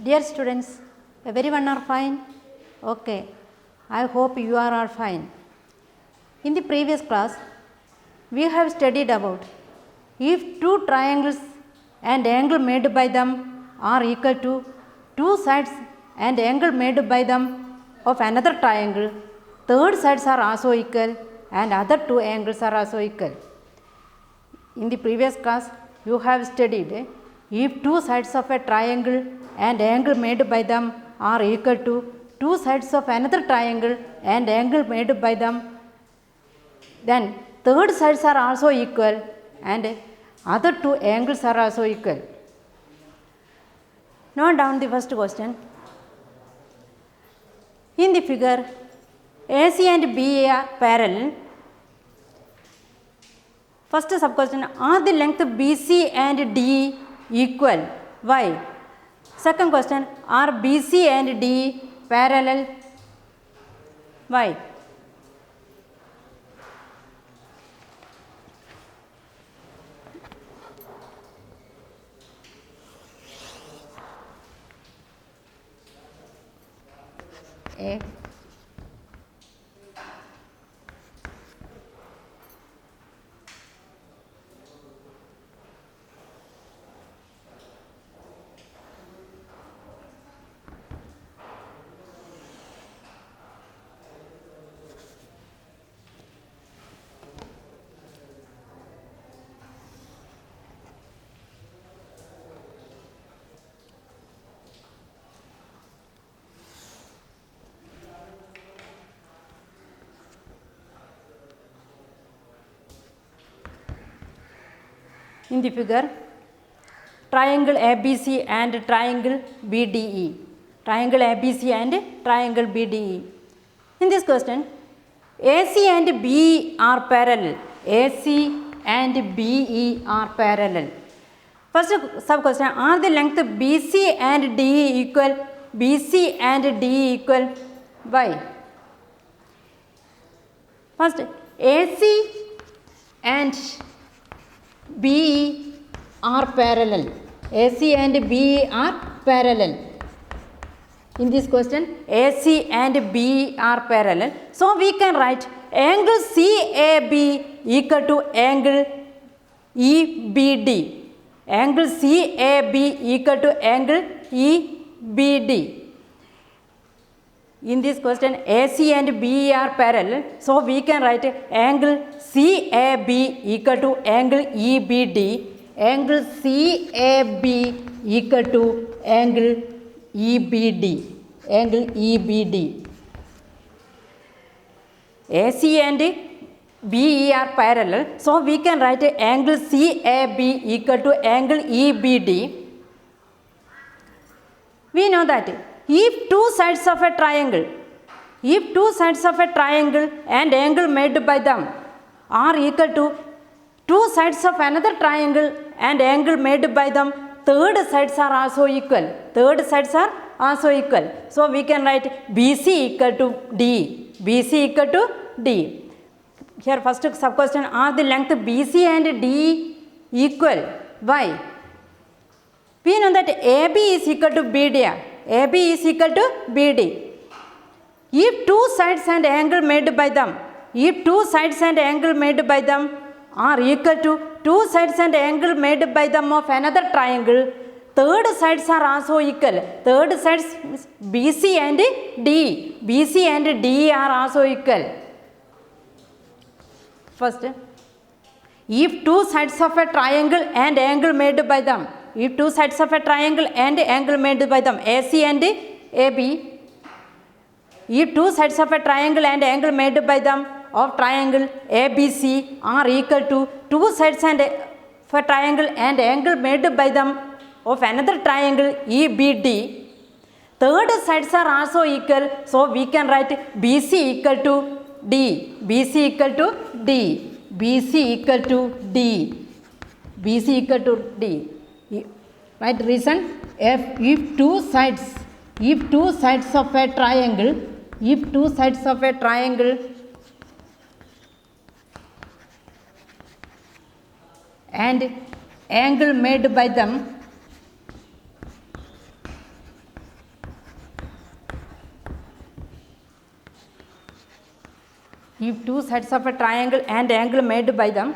Dear students, everyone are fine? Okay, I hope you are all fine. In the previous class, we have studied about if two triangles and angle made by them are equal to two sides and angle made by them of another triangle, third sides are also equal and other two angles are also equal. In the previous class, you have studied if two sides of a triangle and angle made by them are equal to two sides of another triangle and angle made by them, then third sides are also equal and other two angles are also equal. Note down the first question. In the figure, AC and BA are parallel. First sub question, are the length BC and DE equal? Why? Second question, are BC and DE parallel? Why? A. In the figure, triangle ABC and triangle BDE. Triangle ABC and triangle BDE. In this question, AC and BE are parallel. AC and BE are parallel. First sub question, are the length BC and DE equal? BC and DE equal? Why? First, AC and BE are parallel. AC and BE are parallel. In this question, AC and BE are parallel. So, we can write angle CAB equal to angle EBD. Angle CAB equal to angle EBD. In this question, AC and BE are parallel. So, we can write angle CAB equal to angle EBD. Angle CAB equal to angle EBD. Angle EBD. AC and BE are parallel. So, we can write angle CAB equal to angle EBD. We know that if two sides of a triangle and angle made by them are equal to two sides of another triangle and angle made by them, third sides are also equal. Third sides are also equal. So, we can write BC equal to D. BC equal to D. Here first sub question, are the length BC and D equal? Why? We know that AB is equal to BD. AB is equal to BD. If two sides and angle made by them, are equal to two sides and angle made by them of another triangle, third sides are also equal. Third sides BC and D. BC and D are also equal. First, if two sides of a triangle and angle made by them, AC and AB, if two sides of a triangle and angle made by them of triangle ABC are equal to two sides and of a triangle and angle made by them of another triangle EBD, third sides are also equal. So, we can write BC equal to D. BC equal to D. BC equal to D. BC equal to D. Right reason, if two sides of a triangle and angle made by them if two sides of a triangle and angle made by them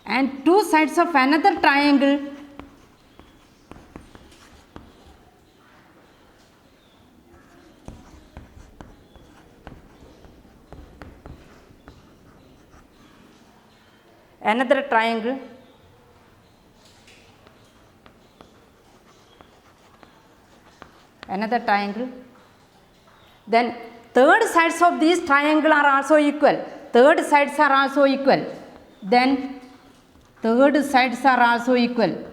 and two sides of another triangle another triangle then third sides of this triangle are also equal, third sides are also equal, then third sides are also equal,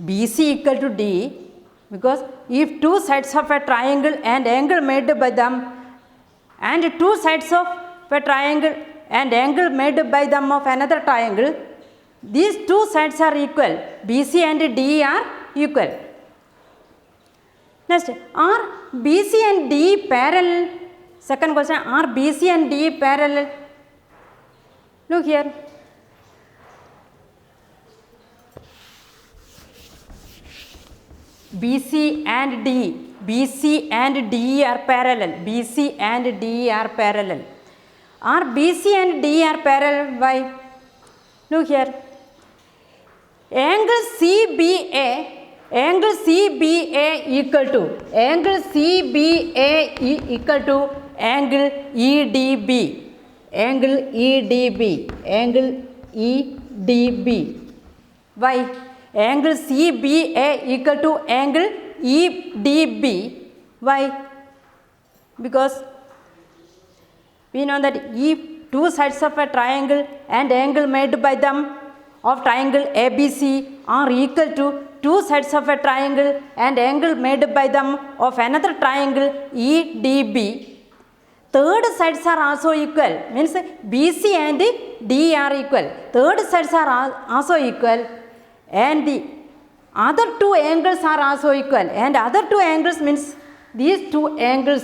BC equal to D, because if two sides of a triangle and angle made by them and two sides of a triangle and angle made by them of another triangle, these two sides are equal, BC and D are equal. Next, are BC and D parallel? Second question, are BC and D parallel? Look here. BC and D are parallel. BC and D are parallel. Are BC and D are parallel? Why? Look here. Angle CBA equal to angle EDB. Why? Angle CBA equal to angle EDB. Why? Because we know that if two sides of a triangle and angle made by them of triangle ABC are equal to two sides of a triangle and angle made by them of another triangle EDB, third sides are also equal, means BC and D are equal, third sides are also equal, and the other two angles are also equal, and other two angles means these two angles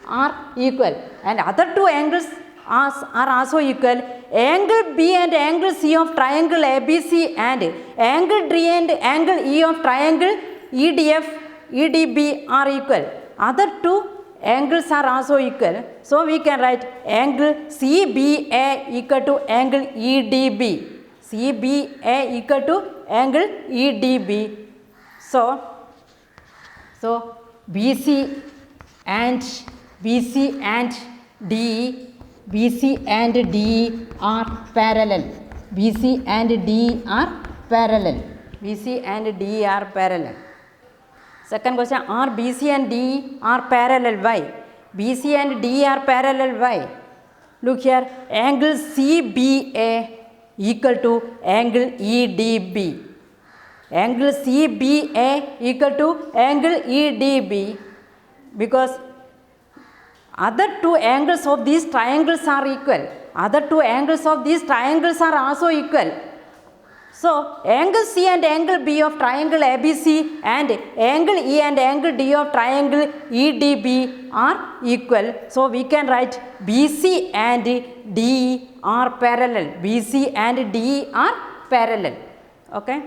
are equal, and other two angles are also equal. Angle B and angle C of triangle ABC and angle D and angle E of triangle EDB are equal. Other two angles are also equal. So we can write angle CBA equal to angle EDB. CBA equal to angle EDB. So BC and D are parallel. BC and D are parallel. Second question, are BC and D are parallel? Why? BC and D are parallel. Why? Look here, angle CBA equal to angle EDB. Angle CBA equal to angle EDB, because other two angles of these triangles are equal. Other two angles of these triangles are also equal. So, angle C and angle B of triangle ABC and angle E and angle D of triangle EDB are equal. So, we can write BC and D are parallel. BC and D are parallel. Okay.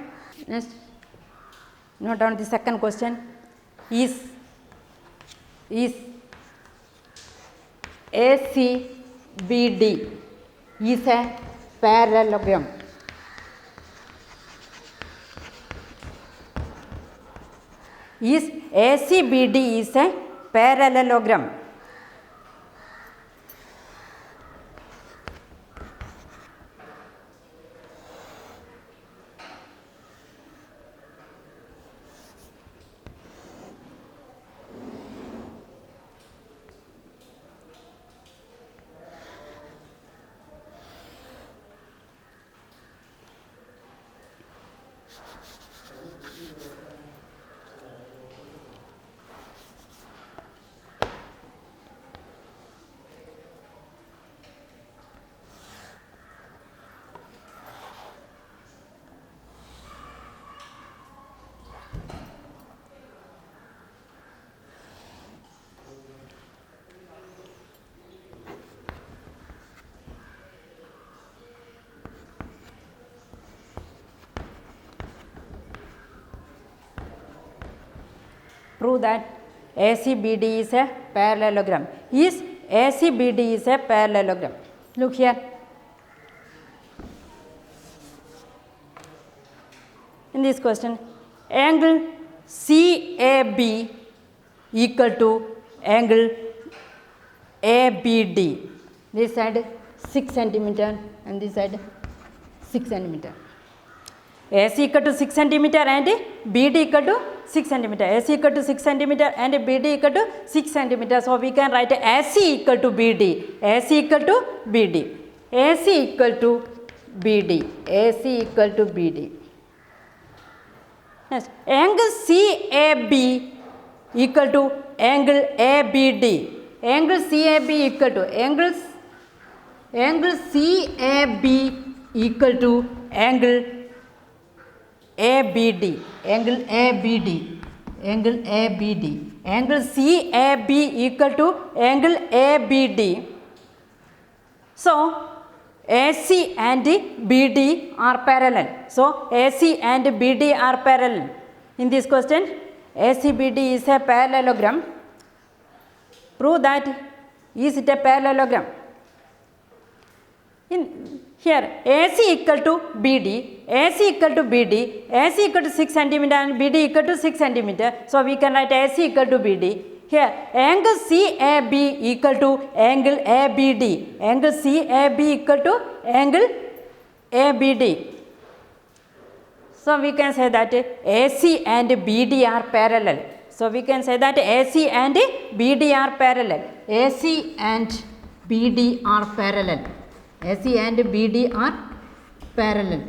Next, note down the second question. Is ACBD is a parallelogram? Is ACBD is a parallelogram? Prove that ACBD is a parallelogram. Is ACBD is a parallelogram? Look here. In this question, angle CAB equal to angle ABD. This side 6 centimeter and this side 6 centimeter. AC equal to 6 centimeter and BD equal to 6 centimeter. AC equal to 6 centimeter and BD equal to 6 centimeter. So we can write AC equal to BD. AC equal to BD. AC equal to BD. AC equal to BD. Next, angle CAB equal to angle ABD. Angle CAB equal to angle CAB equal to angle ABD. Angle ABD. Angle ABD. Angle CAB equal to angle ABD. So AC and BD are parallel. So AC and BD are parallel. In this question, ACBD is a parallelogram. Prove that is it a parallelogram. In here, AC equal to BD, AC equal to BD, AC equal to 6 centimeter and BD equal to 6 centimeter. So we can write AC equal to BD. Here, angle CAB equal to angle ABD. Angle CAB equal to angle ABD. So we can say that AC and BD are parallel. So we can say that AC and BD are parallel. AC and BD are parallel. AC and BD are parallel.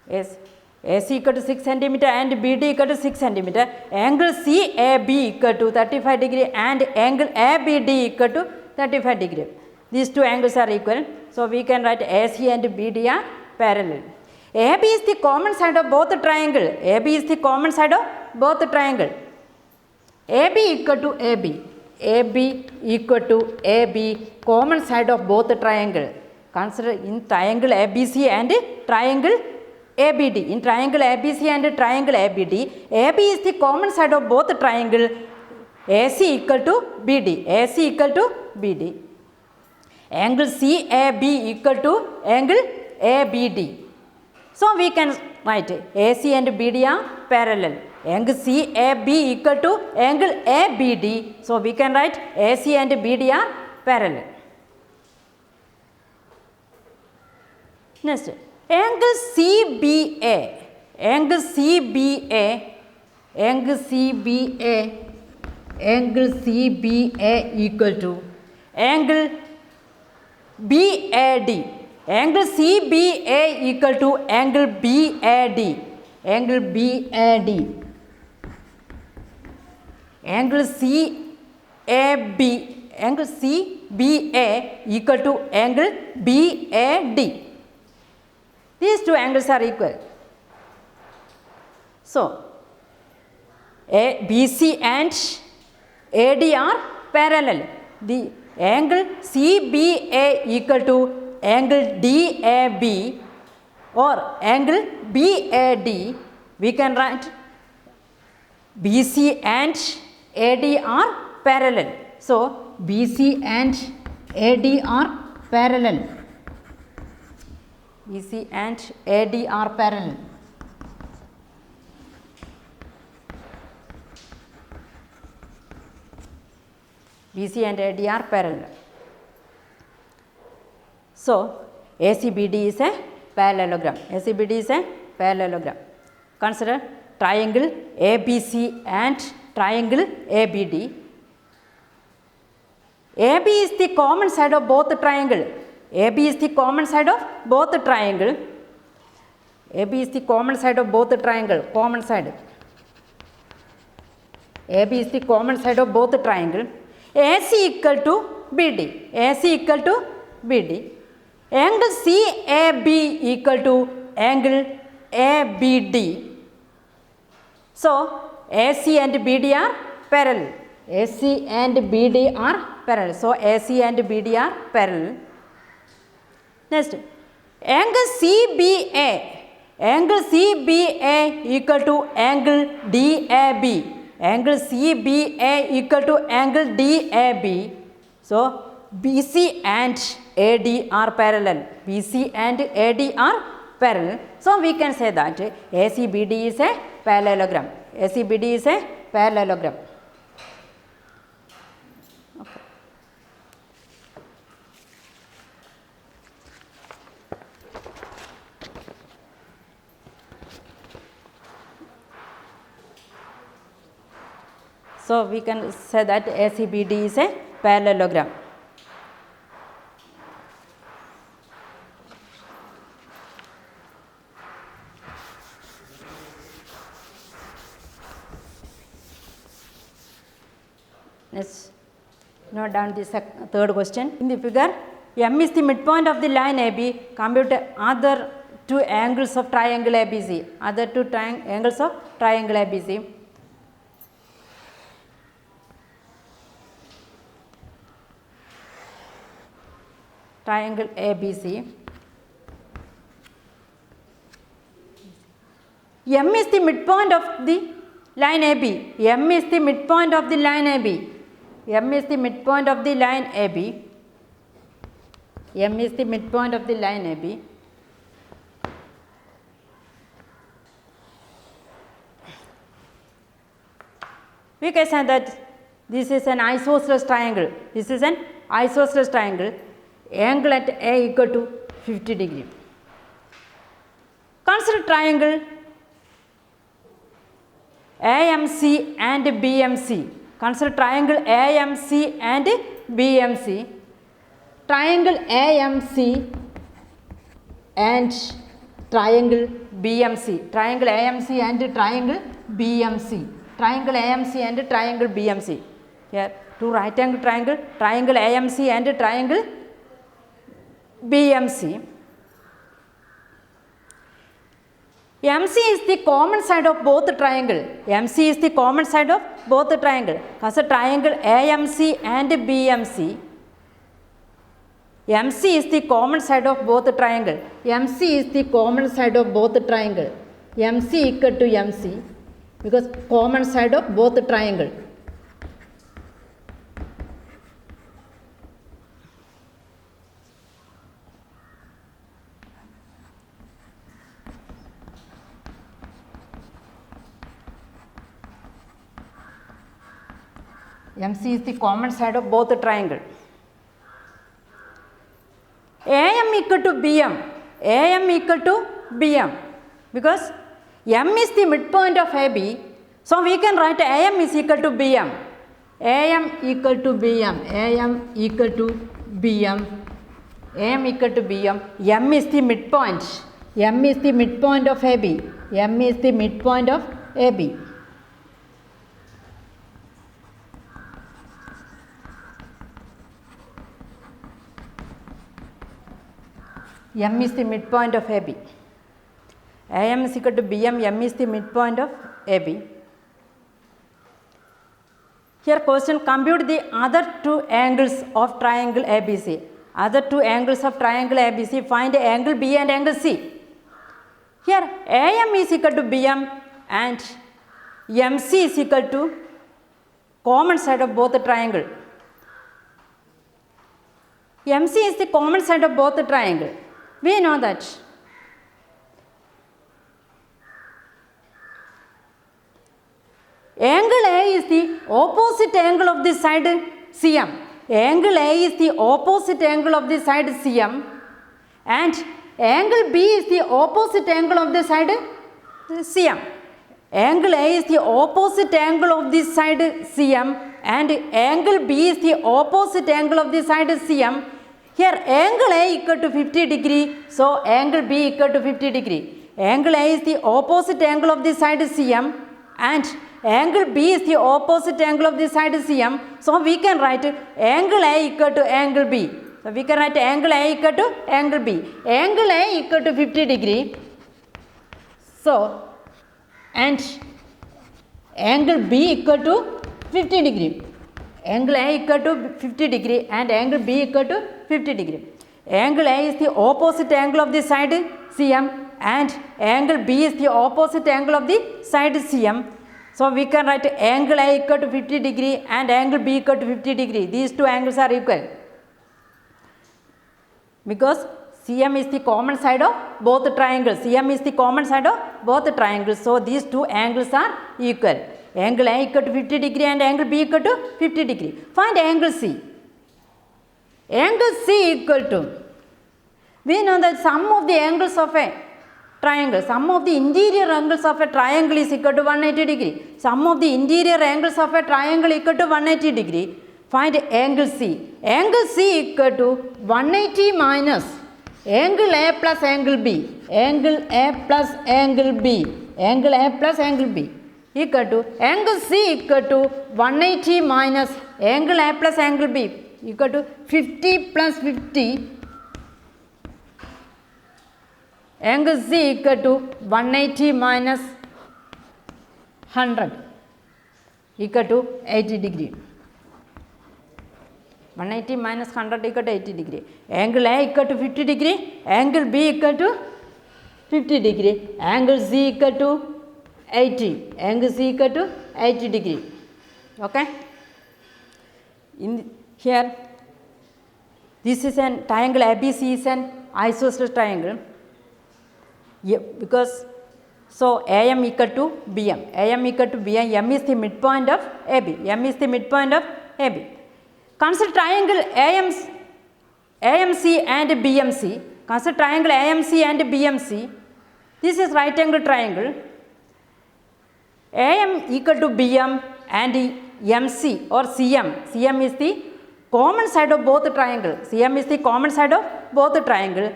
Yes. AC equal to 6 centimeter and BD equal to 6 centimeter. Angle CAB equal to 35 degree and angle ABD equal to 35 degree. These two angles are equal. So we can write AC and BD are parallel. AB is the common side of both triangle. AB is the common side of both triangle. AB equal to AB. AB equal to AB, common side of both triangle. Consider in triangle ABC and triangle ABD. In triangle ABC and triangle ABD, AB is the common side of both triangle. AC equal to BD. AC equal to BD. Angle CAB equal to angle ABD. So we can write AC and BD are parallel. Angle CAB equal to angle ABD. So we can write AC and BD are parallel. Next, angle CBA. Angle CBA. Angle CBA. Angle CBA equal to angle BAD. Angle CBA equal to angle BAD. Angle BAD. Angle CAB. Angle CBA equal to angle BAD. These two angles are equal. So, BC and AD are parallel. The angle CBA equal to angle DAB or angle BAD, we can write BC and AD are parallel. So, BC and AD are parallel. BC and AD are parallel. BC and AD are parallel. So, ACBD is a parallelogram. ACBD is a parallelogram. Consider triangle ABC and triangle ABD. AB is the common side of both triangle. AB is the common side of both triangle. AB is the common side of both triangle. Common side. AB is the common side of both triangle. AC equal to BD. AC equal to BD. Angle CAB equal to angle ABD. So, AC and BD are parallel. AC and BD are parallel. So, AC and BD are parallel. Next, angle CBA Angle CBA equal to angle DAB. Angle CBA equal to angle DAB. So, BC and AD are parallel. BC and AD are parallel. So, we can say that ACBD is a parallelogram. ACBD is a parallelogram. Okay. So, we can say that ACBD is a parallelogram. Let's note down the third question. In the figure, M is the midpoint of the line AB. Compute other two angles of triangle ABC. Other two angles of triangle ABC. Triangle ABC. M is the midpoint of the line AB. M is the midpoint of the line AB. M is the midpoint of the line AB. M is the midpoint of the line AB. We can say that this is an isosceles triangle. This is an isosceles triangle. Angle at A equal to 50 degree. Consider triangle AMC and BMC. Consider triangle AMC and BMC. Triangle AMC and triangle BMC. Triangle AMC and triangle BMC. Triangle AMC and triangle BMC. Here, two right angle triangle, triangle AMC and triangle BMC. MC is the common side of both the triangle. MC is the common side of both the triangle. Consider triangle AMC and BMC. MC is the common side of both the triangle. MC is the common side of both the triangle. MC equal to MC because common side of both the triangle. MC is the common side of both the triangle. AM equal to BM. AM equal to BM because M is the midpoint of AB. So, we can write AM is equal to BM. AM equal to BM. AM equal to BM. AM equal to BM. M is the midpoint. M is the midpoint of AB. M is the midpoint of AB. M is the midpoint of AB. AM is equal to BM, M is the midpoint of AB. Here question, compute the other two angles of triangle ABC. Other two angles of triangle ABC, find angle B and angle C. Here AM is equal to BM and MC is equal to common side of both the triangle. MC is the common side of both the triangle. We know that. Angle A is the opposite angle of the side CM. Angle A is the opposite angle of the side CM and angle B is the opposite angle of the side CM. Angle A is the opposite angle of the side CM and angle B is the opposite angle of the side CM. Here angle A equal to 50 degree, so angle B equal to 50 degree. Angle A is the opposite angle of the side CM and angle B is the opposite angle of the side CM. So, we can write angle A equal to angle B. So, we can write angle A equal to angle B. Angle A equal to 50 degree. So, and angle B equal to 50 degree. Angle A equal to 50 degree and angle B equal to 50 degree. Angle A is the opposite angle of the side CM and angle B is the opposite angle of the side CM. So we can write angle A equal to 50 degree and angle B equal to 50 degree. These two angles are equal because CM is the common side of both the triangles. CM is the common side of both the triangles. So these two angles are equal. Angle A equal to 50 degree and angle B equal to 50 degree. Find angle C. Angle C equal to, we know that sum of the angles of a triangle, sum of the interior angles of a triangle is equal to 180 degree. Sum of the interior angles of a triangle equal to 180 degree. Find angle C. Angle C equal to 180 minus angle A plus angle B. Angle A plus angle B. Angle A plus angle B equal to angle C equal to 180 minus angle A plus angle B equal to 50 plus 50. Angle C equal to 180 minus 100 equal to 80 degree. 180 minus 100 equal to 80 degree. Angle A equal to 50 degree. Angle B equal to 50 degree. Angle C equal to 80. Angle C equal to 80 degree. Okay. In here, this is an triangle ABC is an isosceles triangle. Yeah, because so AM equal to BM. AM equal to BM. M is the midpoint of AB. M is the midpoint of AB. Consider triangle AMC and BMC. Consider triangle AMC and BMC. This is right angle triangle. AM equal to BM and MC or CM. CM is the common side of both the triangle. CM is the common side of both the triangle.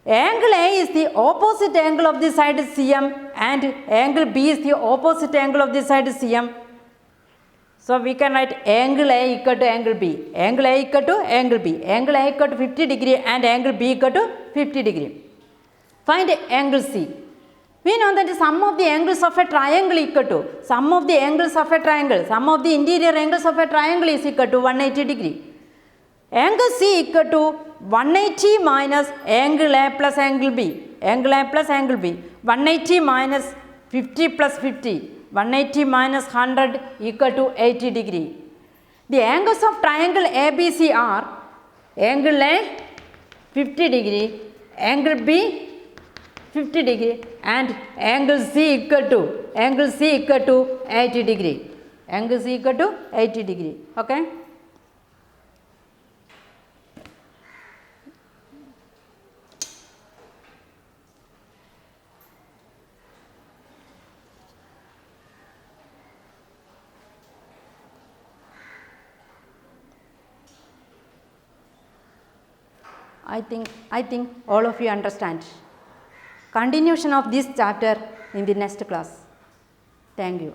Angle A is the opposite angle of the side CM and angle B is the opposite angle of the side CM. So we can write angle A equal to angle B. Angle A equal to angle B. Angle A equal to 50 degree and angle B equal to 50 degree. Find angle C. We know that the sum of the angles of a triangle equal to sum of the angles of a triangle. Sum of the interior angles of a triangle is equal to 180 degree. Angle C equal to 180 minus angle A plus angle B. Angle A plus angle B. 180 minus 50 plus 50. 180 minus 100 equal to 80 degree. The angles of triangle ABC are angle A 50 degree, angle B 50 degree and angle C equal to 80 degree. Angle C equal to 80 degree. Okay. I think all of you understand. Continuation of this chapter in the next class. Thank you.